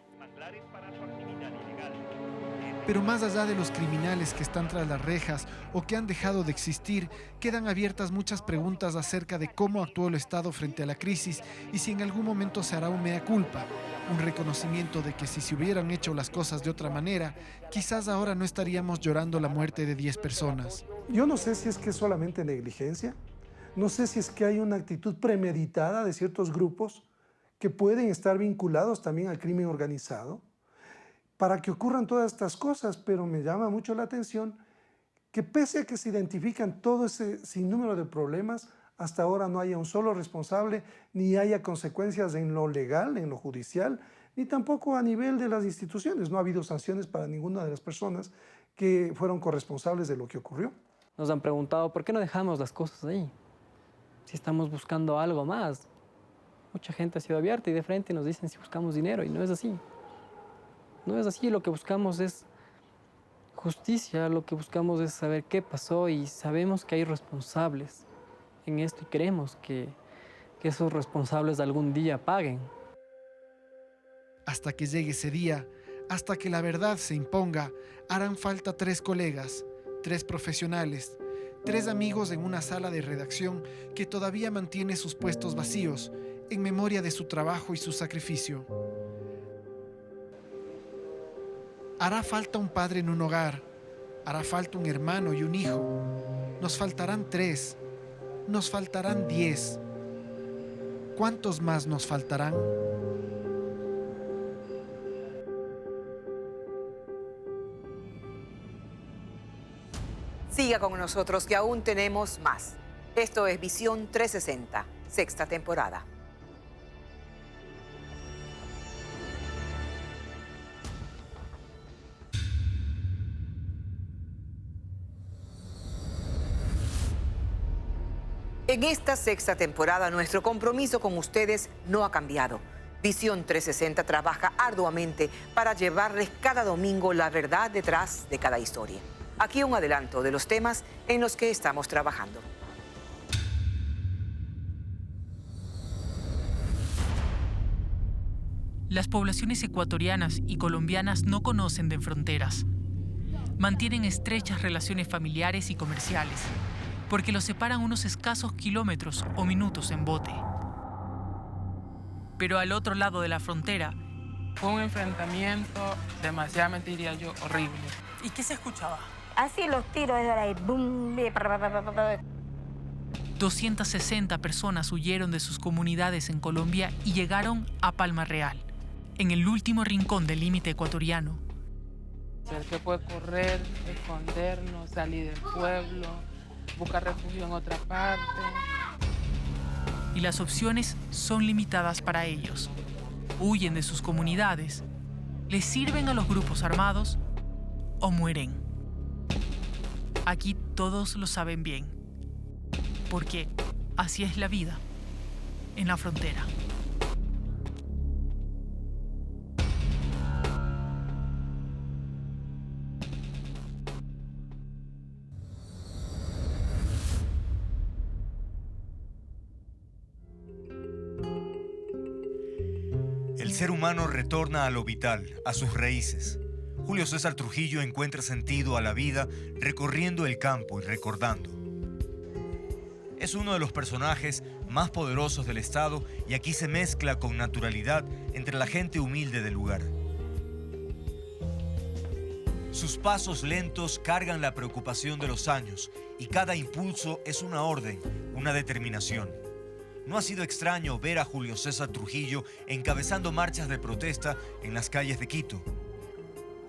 S2: Pero más allá de los criminales que están tras las rejas o que han dejado de existir, quedan abiertas muchas preguntas acerca de cómo actuó el Estado frente a la crisis y si en algún momento se hará un mea culpa, un reconocimiento de que si se hubieran hecho las cosas de otra manera, quizás ahora no estaríamos llorando la muerte de 10 personas.
S22: Yo no sé si es que es solamente negligencia, no sé si es que hay una actitud premeditada de ciertos grupos que pueden estar vinculados también al crimen organizado para que ocurran todas estas cosas, pero me llama mucho la atención que pese a que se identifican todo ese sinnúmero de problemas, hasta ahora no haya un solo responsable, ni haya consecuencias en lo legal, en lo judicial, ni tampoco a nivel de las instituciones. No ha habido sanciones para ninguna de las personas que fueron corresponsables de lo que ocurrió.
S10: Nos han preguntado, ¿por qué no dejamos las cosas ahí? Si estamos buscando algo más. Mucha gente ha sido abierta y de frente nos dicen si buscamos dinero, y no es así. No es así, lo que buscamos es justicia, lo que buscamos es saber qué pasó y sabemos que hay responsables en esto y queremos que esos responsables algún día paguen.
S2: Hasta que llegue ese día, hasta que la verdad se imponga, harán falta 3 colegas, 3 profesionales, 3 amigos en una sala de redacción que todavía mantiene sus puestos vacíos en memoria de su trabajo y su sacrificio. Hará falta un padre en un hogar, hará falta un hermano y un hijo. Nos faltarán 3, nos faltarán 10. ¿Cuántos más nos faltarán?
S1: Siga con nosotros que aún tenemos más. Esto es Visión 360, sexta temporada. En esta sexta temporada, nuestro compromiso con ustedes no ha cambiado. Visión 360 trabaja arduamente para llevarles cada domingo la verdad detrás de cada historia. Aquí un adelanto de los temas en los que estamos trabajando.
S14: Las poblaciones ecuatorianas y colombianas no conocen de fronteras. Mantienen estrechas relaciones familiares y comerciales, porque los separan unos escasos kilómetros o minutos en bote. Pero al otro lado de la frontera,
S15: fue un enfrentamiento demasiadamente, diría yo, horrible.
S14: ¿Y qué se escuchaba?
S16: Así los tiros, era ahí, boom,
S14: 260 personas huyeron de sus comunidades en Colombia y llegaron a Palma Real, en el último rincón del límite ecuatoriano.
S15: El que puede correr, escondernos, salir del pueblo, buscar refugio en otra parte.
S14: Y las opciones son limitadas para ellos. Huyen de sus comunidades, les sirven a los grupos armados o mueren. Aquí todos lo saben bien, porque así es la vida en la frontera.
S17: El ser humano retorna a lo vital, a sus raíces. Julio César Trujillo encuentra sentido a la vida recorriendo el campo y recordando. Es uno de los personajes más poderosos del Estado y aquí se mezcla con naturalidad entre la gente humilde del lugar. Sus pasos lentos cargan la preocupación de los años y cada impulso es una orden, una determinación. No ha sido extraño ver a Julio César Trujillo encabezando marchas de protesta en las calles de Quito.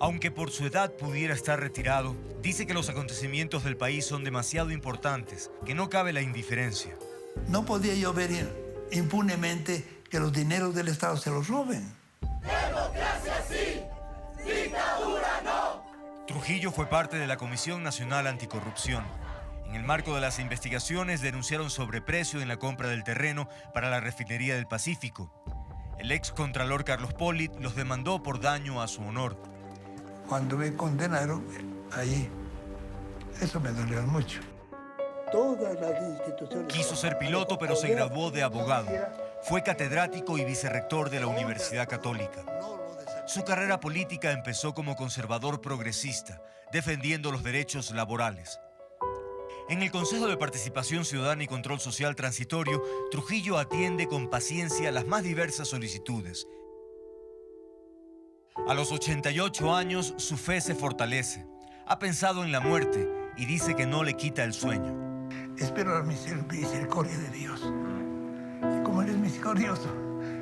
S17: Aunque por su edad pudiera estar retirado, dice que los acontecimientos del país son demasiado importantes, que no cabe la indiferencia.
S18: No podía yo ver impunemente que los dineros del Estado se los roben.
S26: ¡Democracia sí! ¡Dictadura no!
S17: Trujillo fue parte de la Comisión Nacional Anticorrupción. En el marco de las investigaciones denunciaron sobreprecio en la compra del terreno para la refinería del Pacífico. El ex contralor Carlos Polit los demandó por daño a su honor.
S18: Cuando me condenaron, ahí, eso me dolió mucho.
S26: Todas las instituciones...
S17: Quiso ser piloto, pero se graduó de abogado. Fue catedrático y vicerrector de la Universidad Católica. Su carrera política empezó como conservador progresista, defendiendo los derechos laborales. En el Consejo de Participación Ciudadana y Control Social Transitorio, Trujillo atiende con paciencia las más diversas solicitudes. A los 88 años, su fe se fortalece. Ha pensado en la muerte y dice que no le quita el sueño.
S18: Espero la misericordia de Dios. Y como Él es misericordioso,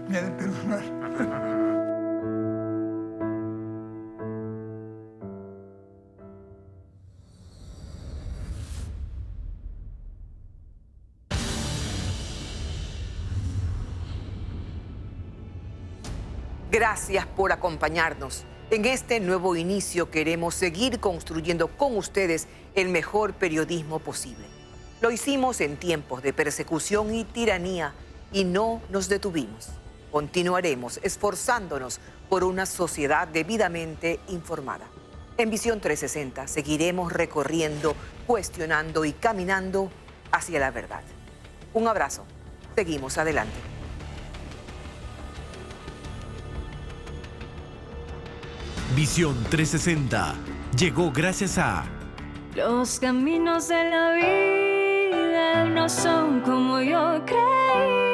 S18: me ha de perdonar.
S1: Gracias por acompañarnos. En este nuevo inicio queremos seguir construyendo con ustedes el mejor periodismo posible. Lo hicimos en tiempos de persecución y tiranía y no nos detuvimos. Continuaremos esforzándonos por una sociedad debidamente informada. En Visión 360 seguiremos recorriendo, cuestionando y caminando hacia la verdad. Un abrazo. Seguimos adelante.
S27: Visión 360 llegó gracias a...
S28: Los caminos de la vida no son como yo creí.